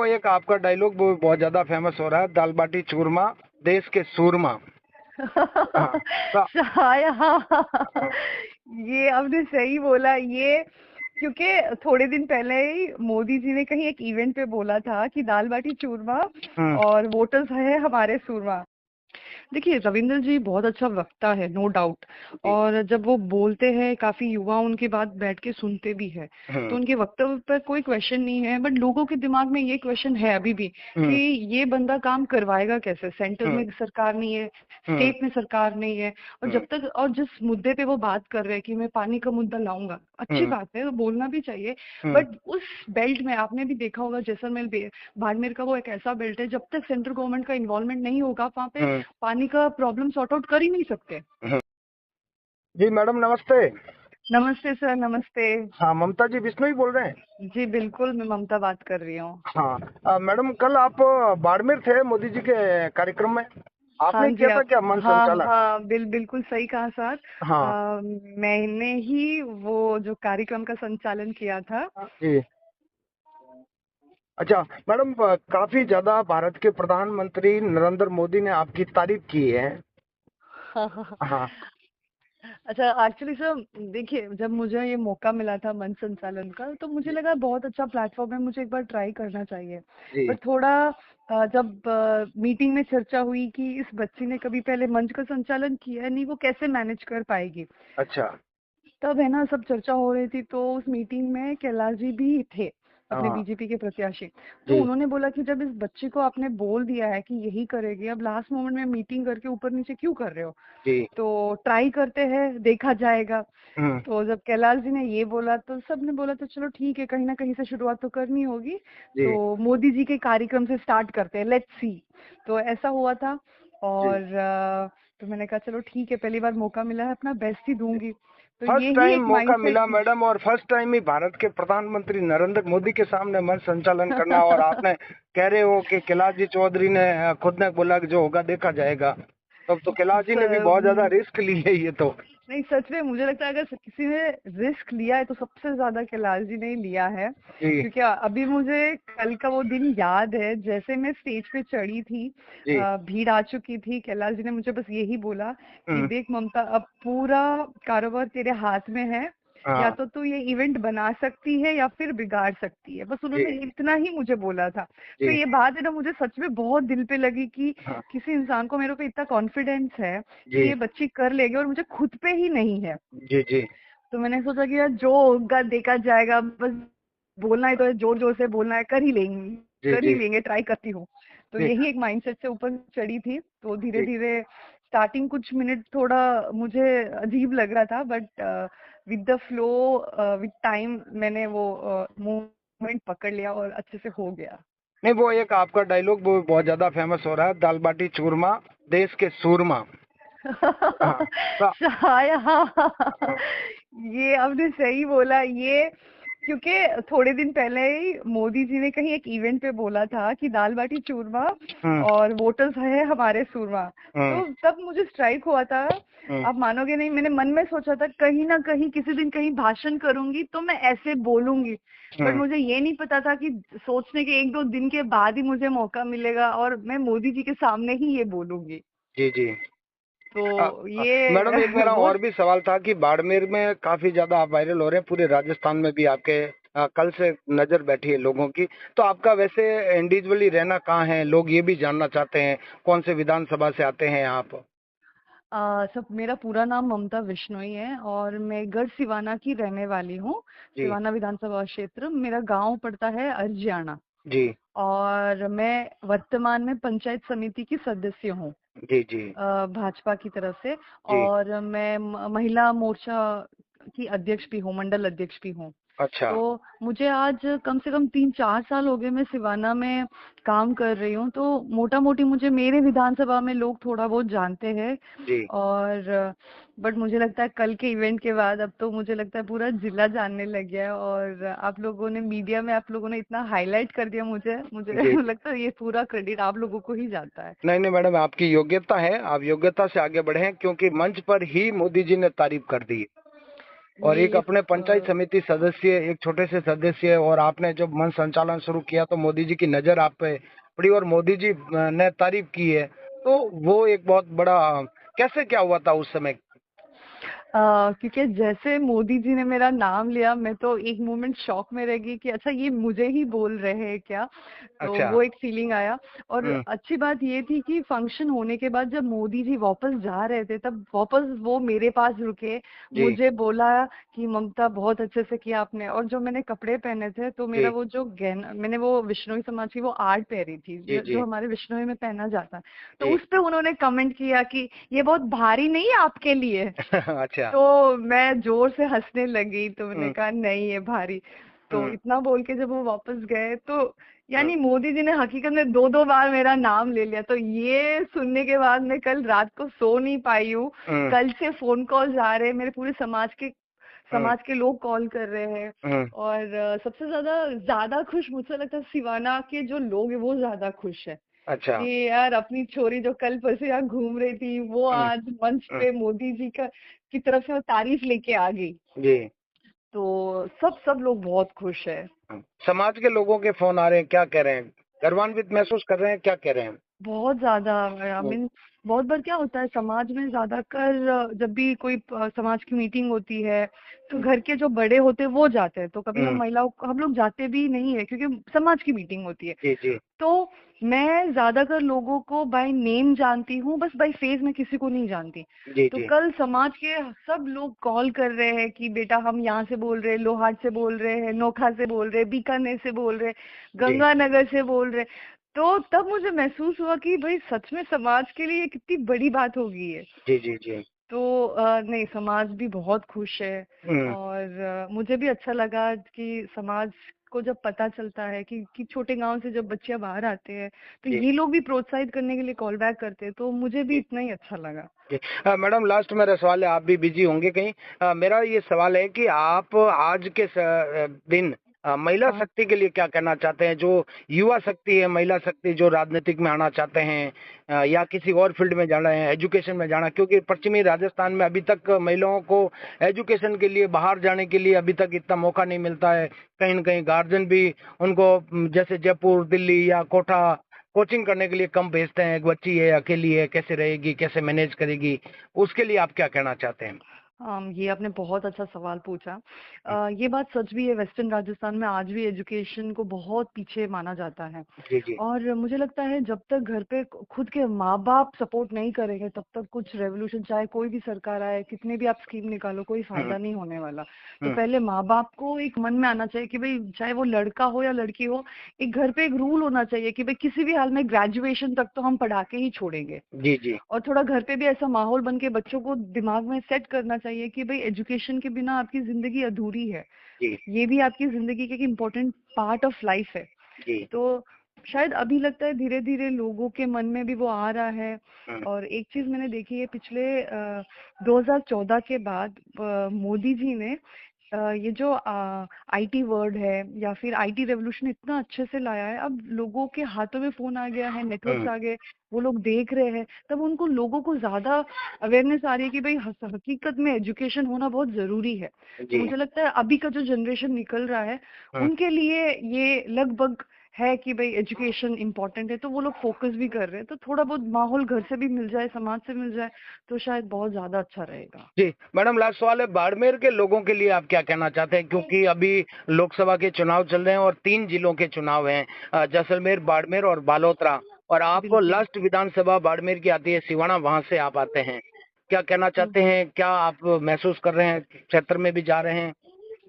वो एक आपका डायलॉग वो बहुत ज्यादा फेमस हो रहा है, दाल बाटी चूरमा देश के सूरमा। हाँ। तो शायद हाँ। हाँ। ये आपने सही बोला ये, क्योंकि थोड़े दिन पहले ही मोदी जी ने कहीं एक इवेंट पे बोला था कि दाल बाटी चूरमा हम्म। और वोटर्स है हमारे सूरमा। देखिए, रविंद्र जी बहुत अच्छा वक्ता है, नो डाउट। जी। और जब वो बोलते हैं काफी युवा उनकी बात बैठ के सुनते भी है, तो हम्म। उनके वक्तव्य पर कोई क्वेश्चन नहीं है। बट लोगों के दिमाग में ये क्वेश्चन है अभी भी कि हम्म। ये बंदा काम करवाएगा कैसे, सेंटर हम्म। में सरकार नहीं है, हम्म। स्टेट में सरकार नहीं है। और हम्म। जब तक, और जिस मुद्दे पे वो बात कर रहे हैं कि मैं पानी का मुद्दा लाऊंगा, अच्छी हम्म। बात है, तो बोलना भी चाहिए। हम्म। बट उस बेल्ट में आपने भी देखा होगा, जैसलमेर बाड़मेर का वो एक ऐसा बेल्ट है, जब तक सेंट्रल गवर्नमेंट का इन्वॉल्वमेंट नहीं होगा वहाँ पे हम्म। पानी का प्रॉब्लम सॉर्ट आउट कर ही नहीं सकते। हम्म। जी मैडम नमस्ते। नमस्ते सर, नमस्ते। हाँ, ममता जी बिश्नोई बोल रहे हैं। जी बिल्कुल, मैं ममता बात कर रही हूँ। हाँ। मैडम कल आप बाड़मेर थे मोदी जी के कार्यक्रम में, हाँ आपने जी, किया था आप, क्या मन हाँ संचालन? हाँ, बिल्कुल सही कहा सर। हाँ। मैंने ही वो जो कार्यक्रम का संचालन किया था। जी। अच्छा मैडम, काफी ज्यादा भारत के प्रधानमंत्री नरेंद्र मोदी ने आपकी तारीफ की है। हाँ। अच्छा, एक्चुअली सर देखिए, जब मुझे ये मौका मिला था मंच संचालन का, तो मुझे जी। लगा बहुत अच्छा प्लेटफॉर्म है, मुझे एक बार ट्राई करना चाहिए। जी। पर थोड़ा जब मीटिंग में चर्चा हुई कि इस बच्ची ने कभी पहले मंच का संचालन किया नहीं, वो कैसे मैनेज कर पाएगी, अच्छा। तब है ना सब चर्चा हो रही थी। तो उस मीटिंग में कैलाश जी भी थे, अपने हाँ। बीजेपी के प्रत्याशी। तो जी। उन्होंने बोला कि जब इस बच्चे को आपने बोल दिया है कि यही करेगी, अब लास्ट मोमेंट में मीटिंग करके ऊपर नीचे क्यों कर रहे हो, जी। तो ट्राई करते हैं, देखा जाएगा। हम्म। तो जब कैलाश जी ने ये बोला, तो सबने बोला तो चलो ठीक है, कहीं ना कहीं से शुरुआत तो करनी होगी। जी। तो मोदी जी के कार्यक्रम से स्टार्ट करते हैं, लेट्स सी। तो ऐसा हुआ था। जी। और तो मैंने कहा चलो ठीक है, पहली बार मौका मिला है, अपना बेस्ट ही दूंगी। तो फर्स्ट ये ही टाइम एक मौका माइंडसेट मिला थी। मैडम, और फर्स्ट टाइम ही भारत के प्रधानमंत्री नरेंद्र मोदी के सामने मंच संचालन करना, और आपने कह रहे हो कि कैलाश जी चौधरी ने खुद ने बोला कि जो होगा देखा जाएगा। तब तो कैलाश जी ने भी बहुत ज्यादा रिस्क ली है ये तो। नहीं, सच में मुझे लगता है अगर किसी ने रिस्क लिया है तो सबसे ज्यादा कैलाश जी ने ही लिया है। जी। क्योंकि अभी मुझे कल का वो दिन याद है, जैसे मैं स्टेज पे चढ़ी थी, जी। भीड़ आ चुकी थी, कैलाश जी ने मुझे बस यही बोला कि हम्म। देख ममता, अब पूरा कारोबार तेरे हाथ में है, या हाँ। तो तू ये इवेंट बना सकती है या फिर बिगाड़ सकती है, बस जी। उन्होंने इतना ही मुझे बोला था। तो जी। ये बात है ना, मुझे सच में बहुत दिल पे लगी कि हाँ। किसी इंसान को मेरे को इतना कॉन्फिडेंस है कि जी। ये बच्ची कर लेगी, और मुझे खुद पे ही नहीं है। जी। जी। तो मैंने सोचा कि यार जो होगा देखा जाएगा, बस बोलना है तो जोर जोर से बोलना है, कर ही लेंगे, जी। कर ही जी। लेंगे, ट्राई करती हूँ। तो जी। यही एक माइंडसेट से ऊपर चढ़ी थी। तो धीरे जी। धीरे स्टार्टिंग कुछ मिनट थोड़ा मुझे अजीब लग रहा था, but with the flow, with time मैंने वो मूवमेंट पकड़ लिया और अच्छे से हो गया। नहीं, वो एक आपका डायलॉग वो बहुत ज्यादा फेमस हो रहा है, दाल बाटी चूरमा देश के सूरमा। हाँ। तो शायद हाँ। हाँ। ये आपने सही बोला ये, क्योंकि थोड़े दिन पहले ही मोदी जी ने कहीं एक इवेंट पे बोला था कि दाल बाटी चूरमा हम्म। और वोटर्स है हमारे सूरमा। हम्म। तो तब मुझे स्ट्राइक हुआ था। हम्म। आप मानोगे नहीं, मैंने मन में सोचा था कहीं ना कहीं किसी दिन कहीं भाषण करूंगी तो मैं ऐसे बोलूंगी। बट हम्म। मुझे ये नहीं पता था कि सोचने के एक दो दिन के बाद ही मुझे मौका मिलेगा और मैं मोदी जी के सामने ही ये बोलूंगी। जी। जी। तो ये मैडम एक मेरा वो, और भी सवाल था कि बाड़मेर में काफी ज्यादा आप वायरल हो रहे हैं, पूरे राजस्थान में भी आपके कल से नजर बैठी है लोगों की। तो आपका वैसे इंडिविजुअली रहना कहाँ है, लोग ये भी जानना चाहते हैं, कौन से विधानसभा से आते हैं आप? सब, मेरा पूरा नाम ममता विश्नोई है और मैं गढ़ सिवाना की रहने वाली हूँ। जी। सिवाना विधानसभा क्षेत्र, मेरा गांव पड़ता है अर्जियाना। जी। और मैं वर्तमान में पंचायत समिति की सदस्य हूँ, जी। जी। भाजपा की तरफ से। जी। और मैं महिला मोर्चा की अध्यक्ष भी हूँ, मंडल अध्यक्ष भी हूँ। अच्छा। तो मुझे आज कम से कम 3-4 साल हो गए, मैं सिवाना में काम कर रही हूँ। तो मोटा मोटी मुझे मेरे विधानसभा में लोग थोड़ा बहुत जानते हैं। जी। और बट मुझे लगता है कल के इवेंट के बाद अब तो मुझे लगता है पूरा जिला जानने लग गया है। और आप लोगों ने मीडिया में, आप लोगों ने इतना हाईलाइट कर दिया मुझे मुझे जी। लगता है ये पूरा क्रेडिट आप लोगों को ही जाता है। नहीं नहीं मैडम, आपकी योग्यता है, आप योग्यता से आगे बढ़े हैं, क्योंकि मंच पर ही मोदी जी ने तारीफ कर दी। और ये एक अपने पंचायत समिति सदस्य, एक छोटे से सदस्य, और आपने जब मन संचालन शुरू किया तो मोदी जी की नजर आप पे पड़ी और मोदी जी ने तारीफ की है। तो वो एक बहुत बड़ा, कैसे क्या हुआ था उस समय? क्योंकि जैसे मोदी जी ने मेरा नाम लिया, मैं तो एक मोमेंट शॉक में रह गई कि अच्छा ये मुझे ही बोल रहे हैं क्या। तो अच्छा। वो एक फीलिंग आया। और हम्म। अच्छी बात ये थी कि फंक्शन होने के बाद जब मोदी जी वापस जा रहे थे, तब वापस वो मेरे पास रुके, जी मुझे बोला कि ममता बहुत अच्छे से किया आपने। और जो मैंने कपड़े पहने थे, तो मेरा जी वो जो गहना, मैंने वो विश्नोई समाज की वो आर्ट पहनी थी जी जो जी हमारे विश्नोई में पहना जाता है। तो जी। उस पे उन्होंने कमेंट किया कि ये बहुत भारी नहीं है आपके लिए। अच्छा। तो मैं जोर से हंसने लगी, तो मैंने हम्म कहा नहीं है भारी। तो हम्म इतना बोल के जब वो वापस गए, तो हम्म यानी मोदी जी ने हकीकत में दो दो बार मेरा नाम ले लिया। तो ये सुनने के बाद मैं कल रात को सो नहीं पाई हूँ। हम्म कल से फोन कॉल आ रहे हैं, मेरे पूरे हम्म समाज के लोग कॉल कर रहे हैं। हम्म। और सबसे ज्यादा ज्यादा खुश मुझे लगता है सिवाना के जो लोग हैं वो ज्यादा खुश है अच्छा। कि यार अपनी छोरी जो कल परसों यहाँ घूम रही थी, वो हम्म आज मंच हम्म। पे मोदी जी का की तरफ से वो तारीफ लेके आ गई। जी। तो सब लोग बहुत खुश है। समाज के लोगों के फोन आ रहे हैं, क्या कह रहे हैं? गर्वान्वित महसूस कर रहे हैं, क्या कह रहे हैं? बहुत ज्यादा। आई हम्म मीन बहुत बार क्या होता है समाज में, ज्यादातर जब भी कोई समाज की मीटिंग होती है, तो हम्म घर के जो बड़े होते हैं वो जाते हैं। तो कभी हम हम्म। महिलाओं हम लोग जाते भी नहीं है, क्योंकि समाज की मीटिंग होती है। जी जी तो मैं ज्यादातर लोगों को बाय नेम जानती हूँ, बस बाय फेस में किसी को नहीं जानती। जी तो जी कल समाज के सब लोग कॉल कर रहे हैं कि बेटा हम यहाँ से बोल रहे हैं, लोहाट से बोल रहे हैं, नोखा से बोल रहे हैं, बीकानेर से बोल रहे हैं, जी गंगानगर से बोल रहे हैं। तो तब मुझे महसूस हुआ कि भाई सच में समाज के लिए कितनी बड़ी बात हो गई है। जी जी जी। तो नहीं, समाज भी बहुत खुश है। हम्म। और मुझे भी अच्छा लगा कि समाज को जब पता चलता है कि छोटे गांव से जब बच्चियां बाहर आते हैं, तो जी ये लोग भी प्रोत्साहित करने के लिए कॉल बैक करते हैं, तो मुझे भी जी इतना ही अच्छा लगा। जी। मैडम, लास्ट मेरा सवाल है, आप भी बिजी होंगे कहीं। मेरा ये सवाल है कि आप आज के दिन महिला हाँ। शक्ति के लिए क्या कहना चाहते हैं? जो युवा शक्ति है, महिला शक्ति जो राजनीतिक में आना चाहते हैं, या किसी और फील्ड में जाना है, एजुकेशन में जाना, क्योंकि पश्चिमी राजस्थान में अभी तक महिलाओं को एजुकेशन के लिए बाहर जाने के लिए अभी तक इतना मौका नहीं मिलता है। कहीं न कहीं गार्जियन भी उनको जैसे जयपुर, दिल्ली या कोटा कोचिंग करने के लिए कम भेजते हैं। एक बच्ची है, अकेली है, कैसे रहेगी, कैसे मैनेज करेगी? उसके लिए आप क्या कहना चाहते हैं? ये आपने बहुत अच्छा सवाल पूछा। ये बात सच भी है, वेस्टर्न राजस्थान में आज भी एजुकेशन को बहुत पीछे माना जाता है। जी जी और मुझे लगता है जब तक घर पे खुद के माँ बाप सपोर्ट नहीं करेंगे, तब तक कुछ रेवोल्यूशन, चाहे कोई भी सरकार आए, कितने भी आप स्कीम निकालो, कोई हम्म फायदा नहीं होने वाला। तो हम्म पहले माँ बाप को एक मन में आना चाहिए कि भाई चाहे वो लड़का हो या लड़की हो, एक घर पे एक रूल होना चाहिए कि भाई किसी भी हाल में ग्रेजुएशन तक तो हम पढ़ा के ही छोड़ेंगे। जी जी और थोड़ा घर पे भी ऐसा माहौल बन के बच्चों को दिमाग में सेट करना चाहिए कि भाई एजुकेशन के बिना आपकी जिंदगी अधूरी है। जी ये भी आपकी जिंदगी का एक इम्पोर्टेंट पार्ट ऑफ लाइफ है। जी। तो शायद अभी लगता है धीरे धीरे लोगों के मन में भी वो आ रहा है। हम्म और एक चीज मैंने देखी है पिछले 2014 के बाद, मोदी जी ने ये जो आईटी वर्ड है या फिर आईटी रेवोल्यूशन इतना अच्छे से लाया है। अब लोगों के हाथों में फोन आ गया है, नेटवर्क्स हम्म। आ गए, वो लोग देख रहे हैं, तब उनको लोगों को ज्यादा अवेयरनेस आ रही है कि भाई हकीकत में एजुकेशन होना बहुत जरूरी है। तो जी। मुझे लगता है अभी का जो जनरेशन निकल रहा है, हम्म। उनके लिए ये लगभग है कि भाई एजुकेशन इम्पोर्टेंट है, तो वो लोग फोकस भी कर रहे हैं। तो थोड़ा बहुत माहौल घर से भी मिल जाए, समाज से मिल जाए, तो शायद बहुत ज्यादा अच्छा रहेगा। जी मैडम, लास्ट सवाल है, बाड़मेर के लोगों के लिए आप क्या कहना चाहते हैं? क्योंकि अभी लोकसभा के चुनाव चल रहे हैं और 3 जिलों के चुनाव हैं, जैसलमेर, बाड़मेर और बालोतरा। और आप बिल्कुल। लास्ट विधानसभा बाड़मेर की आती है, सिवाना, वहां से आप आते हैं। क्या कहना चाहते हैं? क्या आप महसूस कर रहे हैं, क्षेत्र में भी जा रहे हैं?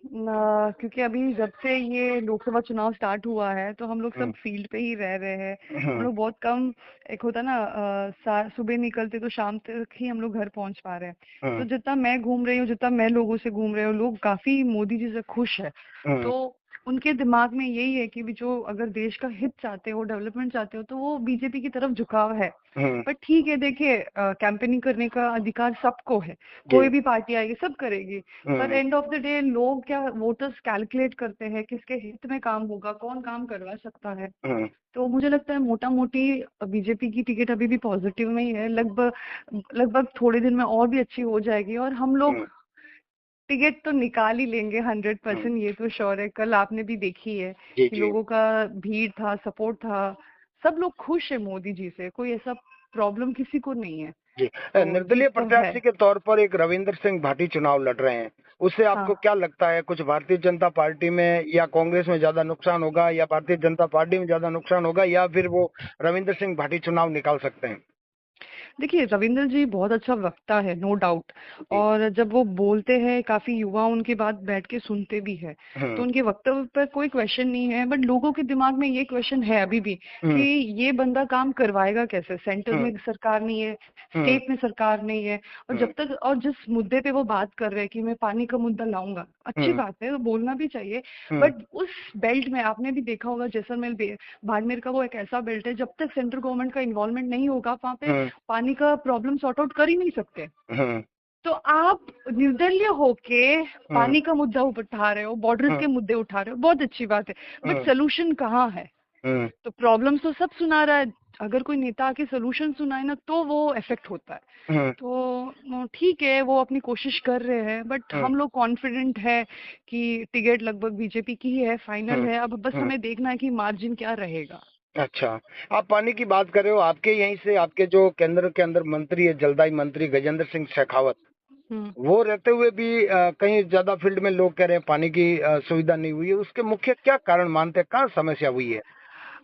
क्योंकि अभी जब से ये लोकसभा चुनाव स्टार्ट हुआ है, तो हम लोग सब हम्म फील्ड पे ही रह रहे हैं। हम हम्म लोग बहुत कम, एक होता ना सुबह निकलते तो शाम तक ही हम लोग घर पहुंच पा रहे हैं। तो हम्म जितना मैं घूम रही हूँ, जितना मैं लोगों से घूम रही हूँ, लोग काफी मोदी जी से खुश है। हम्म तो उनके दिमाग में यही है कि भी जो अगर देश का हित चाहते हो, डेवलपमेंट चाहते हो, तो वो बीजेपी की तरफ झुकाव है। हम्म। पर ठीक है, देखिए कैंपेनिंग करने का अधिकार सबको है, जी। कोई भी पार्टी आएगी सब करेगी। पर हम्म एंड ऑफ द डे लोग क्या, वोटर्स कैलकुलेट करते हैं किसके हित में काम होगा, कौन काम करवा सकता है। हम्म तो मुझे लगता है मोटा मोटी बीजेपी की टिकट अभी भी पॉजिटिव में ही है। लगभग लगभग थोड़े दिन में और भी अच्छी हो जाएगी, और हम लोग हम्म। टिकट तो निकाल ही लेंगे 100%, ये तो श्योर है। कल आपने भी देखी है जी कि जी लोगों का भीड़ था, सपोर्ट था, सब लोग खुश है मोदी जी से, कोई ऐसा प्रॉब्लम किसी को नहीं है। जी। तो निर्दलीय जीत तो है। प्रत्याशी के तौर पर एक रविंद्र सिंह भाटी चुनाव लड़ रहे हैं, उससे आपको हाँ, क्या लगता है, कुछ भारतीय जनता पार्टी में या कांग्रेस में ज्यादा नुकसान होगा, या भारतीय जनता पार्टी में ज्यादा नुकसान होगा, या फिर वो रविंद्र सिंह भाटी चुनाव निकाल सकते हैं? देखिए रविंद्र जी बहुत अच्छा वक्ता है, नो डाउट। जी। और जब वो बोलते हैं काफी युवा उनकी बात बैठ के सुनते भी है, तो हम्म उनके वक्तव्य पर कोई क्वेश्चन नहीं है। बट लोगों के दिमाग में ये क्वेश्चन है अभी भी कि हम्म ये बंदा काम करवाएगा कैसे, सेंटर हम्म में सरकार नहीं है, हम्म स्टेट में सरकार नहीं है। और हम्म जब तक, और जिस मुद्दे पे वो बात कर रहे हैं कि मैं पानी का मुद्दा लाऊंगा, अच्छी हम्म बात है, तो बोलना भी चाहिए। हम्म बट उस बेल्ट में आपने भी देखा होगा, जैसलमेर बाड़मेर का वो एक ऐसा बेल्ट है, जब तक सेंट्रल गवर्नमेंट का इन्वॉल्वमेंट नहीं होगा वहां पे हम्म पानी का प्रॉब्लम सॉर्ट आउट कर ही नहीं सकते। हम्म तो आप निर्दलीय होके हम्म पानी का मुद्दा उठा रहे हो, बॉर्डर्स हम्म के मुद्दे उठा रहे हो, बहुत अच्छी बात है। बट हम्म सोल्यूशन कहाँ है? हम्म तो प्रॉब्लम्स तो सब सुना रहा है, अगर कोई नेता आके सोल्यूशन सुनाए ना तो वो इफेक्ट होता है। हम्म तो ठीक है, वो अपनी कोशिश कर रहे हैं, बट हम्म हम लोग कॉन्फिडेंट है कि टिकट लगभग बीजेपी की ही है, फाइनल हम्म है। अब बस हम्म। हमें देखना है कि मार्जिन क्या रहेगा। अच्छा, आप पानी की बात कर रहे हो, आपके यहीं से आपके जो केंद्र के अंदर मंत्री है, जलदाय मंत्री गजेंद्र सिंह शेखावत, हम्म। वो रहते हुए भी कहीं ज्यादा फील्ड में लोग कह रहे हैं पानी की सुविधा नहीं हुई है, उसके मुख्य क्या कारण मानते हैं, कहाँ समस्या हुई है?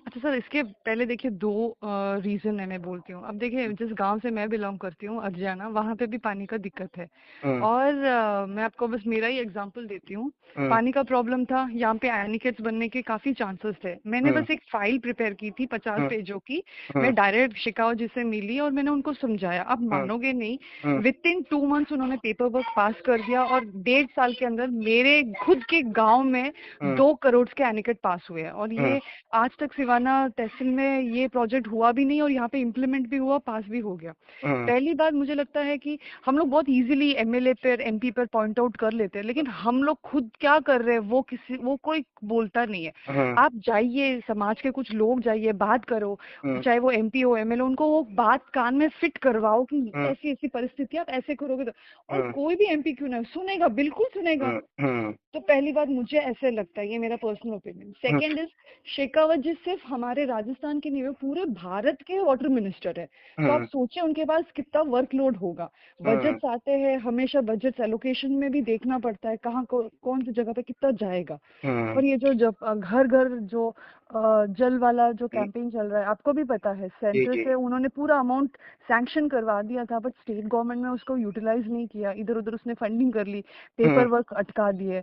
अच्छा सर, इसके पहले देखिए दो रीजन है, मैं बोलती हूँ। अब देखिए जिस गांव से मैं बिलोंग करती हूँ, अरजाना, वहाँ पे भी पानी का दिक्कत है। हम्म और मैं आपको बस मेरा ही एग्जांपल देती हूँ। हम्म पानी का प्रॉब्लम था, यहाँ पे एनिकेट्स बनने के काफी चांसेस थे। मैंने हम्म बस एक फाइल प्रिपेयर की थी 50 पेजों की। हम्म मैं डायरेक्ट शिकागो जी से मिली और मैंने उनको समझाया, आप हम्म मानोगे नहीं, हम्म विद इन 2 मंथ्स उन्होंने पेपर वर्क पास कर दिया। और 1.5 साल के अंदर मेरे खुद के गाँव में हम्म 2 करोड़ के एनिकेट पास हुए हैं। और हम्म ये आज तक सिवाना तहसील में ये प्रोजेक्ट हुआ भी नहीं, और यहाँ पे इम्प्लीमेंट भी हुआ, पास भी हो गया। हम्म पहली बात मुझे लगता है कि हम लोग बहुत इजीली एमएलए पर, एमपी पर पॉइंट आउट कर लेते हैं, लेकिन हम लोग खुद क्या कर रहे हैं वो कोई बोलता नहीं है। हम्म आप जाइए, समाज के कुछ लोग जाइए, बात करो, हम्म चाहे वो एमपी हो, एमएलए, उनको वो बात कान में फिट करवाओ कि हम्म ऐसी ऐसी परिस्थिति आप ऐसे करोगे तो। और हम्म कोई भी एमपी क्यों ना सुनेगा, बिल्कुल सुनेगा। हम्म तो पहली बात मुझे ऐसे लगता है, ये मेरा personal opinion. Hmm second is, Shekhawat ji सिर्फ हमारे राजस्थान के नहीं है, पूरे भारत के वाटर मिनिस्टर है। तो आप हम्म सोचिए उनके पास कितना वर्कलोड होगा। हम्म बजट्स आते हैं, हमेशा बजट एलोकेशन में भी देखना पड़ता है कहाँ कौन सी जगह पे कितना जाएगा। हम्म और ये जो जब घर घर जो जल वाला जो कैंपेन चल रहा है, आपको भी पता है, जी सेंटर जी से उन्होंने पूरा अमाउंट सैंक्शन करवा दिया था, बट स्टेट गवर्नमेंट ने उसको यूटिलाइज नहीं किया, इधर उधर उसने फंडिंग कर ली, पेपर हम्म वर्क अटका दिए।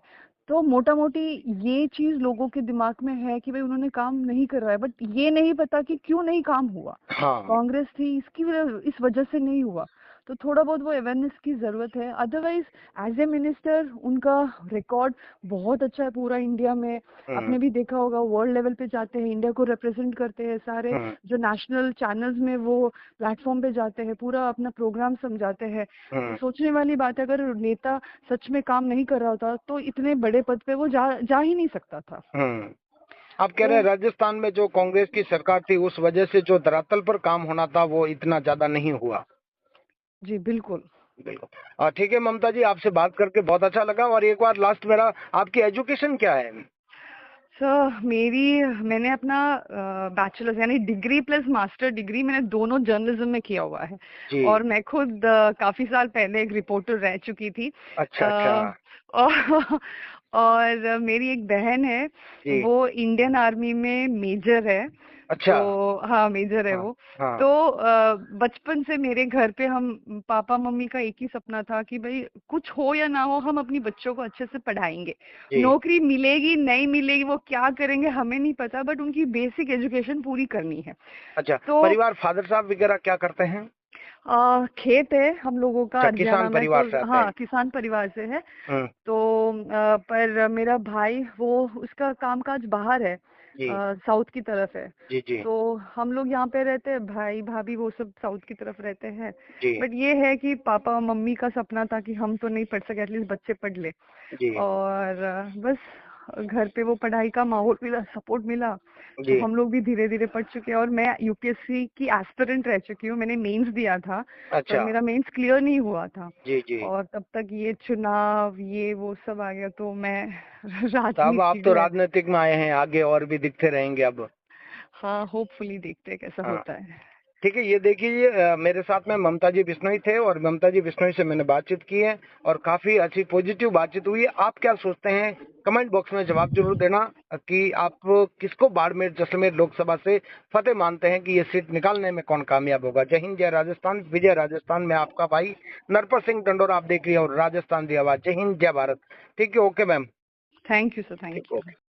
तो मोटा मोटी ये चीज लोगों के दिमाग में है कि भाई उन्होंने काम नहीं करवाया, बट ये नहीं पता कि क्यों नहीं काम हुआ। हाँ। कांग्रेस थी, इस वजह से नहीं हुआ। तो थोड़ा बहुत वो अवेयरनेस की जरूरत है। अदरवाइज एज ए मिनिस्टर उनका रिकॉर्ड बहुत अच्छा है पूरा इंडिया में। हम्म आपने भी देखा होगा, वर्ल्ड लेवल पे जाते हैं, इंडिया को रिप्रेजेंट करते हैं, सारे हम्म जो नेशनल चैनल्स में वो प्लेटफॉर्म पे जाते हैं, पूरा अपना प्रोग्राम समझाते हैं। तो हम्म सोचने वाली बात है, अगर नेता सच में काम नहीं कर रहा होता तो इतने बड़े पद पे वो जा ही नहीं सकता था। हम्म। आप कह रहे तो हैं राजस्थान में जो कांग्रेस की सरकार थी, उस वजह से जो धरातल पर काम होना था वो इतना ज्यादा नहीं हुआ। जी बिल्कुल। बिल्कुल। ठीक है ममता जी, आपसे बात करके बहुत अच्छा लगा। और एक बार लास्ट मेरा, आपकी एजुकेशन क्या है? सर मैंने अपना बैचलर्स यानी डिग्री प्लस मास्टर डिग्री मैंने दोनों जर्नलिज्म में किया हुआ है। जी। और मैं खुद काफी साल पहले एक रिपोर्टर रह चुकी थी। अच्छा अच्छा। और, और मेरी एक बहन है, जी। वो इंडियन आर्मी में मेजर है। अच्छा। तो हाँ, मेजर है हाँ वो। हाँ। तो बचपन से मेरे घर पे हम पापा मम्मी का एक ही सपना था कि भाई कुछ हो या ना हो, हम अपनी बच्चों को अच्छे से पढ़ाएंगे। जी। नौकरी मिलेगी नहीं मिलेगी वो क्या करेंगे हमें नहीं पता, बट उनकी बेसिक एजुकेशन पूरी करनी है। अच्छा, तो परिवार फादर साहब वगैरह क्या करते हैं? खेत है हम लोगों का अच्छा, किसान अरजाना में, तो परिवार से आते हाँ, हैं। किसान परिवार से है। हम्म। तो पर मेरा भाई वो उसका कामकाज बाहर है, जी साउथ की तरफ है। जी जी तो हम लोग यहाँ पे रहते हैं, भाई भाभी वो सब साउथ की तरफ रहते हैं। जी बट ये है कि पापा मम्मी का सपना था कि हम तो नहीं पढ़ सके, एटलीस्ट बच्चे पढ़ ले। जी। और बस घर पे वो पढ़ाई का माहौल मिला, सपोर्ट मिला, तो जी। हम लोग भी धीरे धीरे पढ़ चुके हैं। और मैं यूपीएससी की एस्पिरेंट रह चुकी हूँ, मैंने मेंस दिया था पर अच्छा। मेरा मेंस क्लियर नहीं हुआ था। जी जी। और तब तक ये चुनाव ये वो सब आ गया, तो मैं तो अब आप राजनीति तो में। राजनीतिक में आए हैं, आगे और भी दिखते रहेंगे अब। हाँ, होपफुली देखते हैं कैसा हाँ। होता है। ठीक है, ये देखिए मेरे साथ में ममता जी बिश्नोई थे और ममता जी बिश्नोई से मैंने बातचीत की है और काफी अच्छी पॉजिटिव बातचीत हुई है। आप क्या सोचते हैं, कमेंट बॉक्स में जवाब जरूर देना कि आप किसको बाड़मेर जैसलमेर लोकसभा से फतेह मानते हैं कि ये सीट निकालने में कौन कामयाब होगा। जय हिंद, जय राजस्थान, विजय राजस्थान में आपका भाई नरपत सिंह टंडोर आप देख रही हैं और राजस्थान की आवाज। जय हिंद, जय भारत। ठीक है, okay ma'am. Thank you sir, ठीक, थैंक यू। ओके।